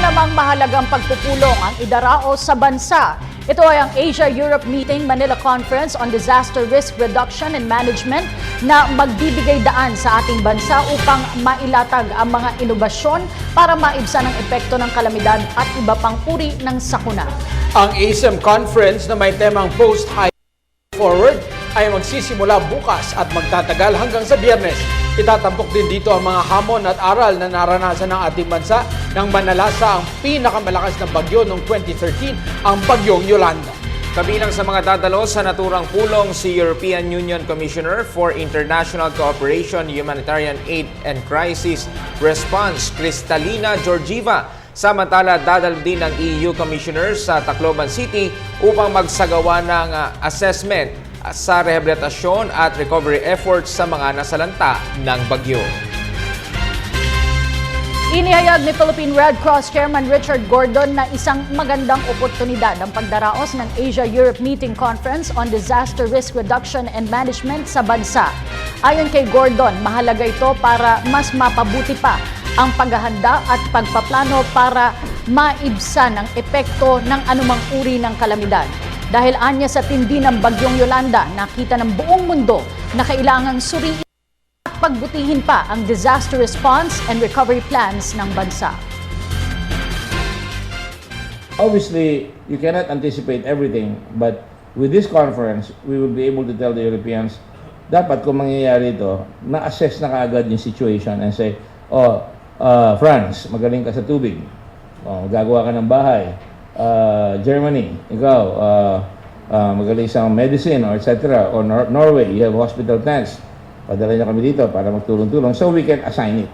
namang mahalagang pagpupulong ang idaraos sa bansa. Ito ay ang Asia-Europe Meeting Manila Conference on Disaster Risk Reduction and Management na magbibigay daan sa ating bansa upang mailatag ang mga inobasyon para maibsan ang epekto ng kalamidad at iba pang uri ng sakuna. Ang ASEM Conference na may temang Post-High Forward ay magsisimula bukas at magtatagal hanggang sa Biyernes. Itatampok din dito ang mga hamon at aral na naranasan ng ating bansa nang manalasa ang pinakamalakas na bagyo noong 2013, ang bagyong Yolanda. Kabilang sa mga dadalo sa naturang pulong si European Union Commissioner for International Cooperation, Humanitarian Aid and Crisis Response, Kristalina Georgieva. Samantala, dadalo din ang EU Commissioner sa Tacloban City upang magsagawa ng assessment sa rehabilitasyon at recovery efforts sa mga nasalanta ng bagyo. Inihayag ni Philippine Red Cross Chairman Richard Gordon na isang magandang oportunidad ang pagdaraos ng Asia-Europe Meeting Conference on Disaster Risk Reduction and Management sa bansa. Ayon kay Gordon, mahalaga ito para mas mapabuti pa ang paghahanda at pagpaplano para maibsan ang epekto ng anumang uri ng kalamidad. Dahil anya sa tindi ng bagyong Yolanda, nakita ng buong mundo na kailangang suriin at pagbutihin pa ang disaster response and recovery plans ng bansa. Obviously, you cannot anticipate everything, but with this conference, we will be able to tell the Europeans, dapat kung mangyayari ito, na-assess na kaagad yung situation and say, France, magaling ka sa tubig. Gagawa ka ng bahay. Germany, ikaw, magaling sa medicine or etc. Or Norway, you have hospital plans. Padala niyo kami dito para magtulong-tulong so we can assign it.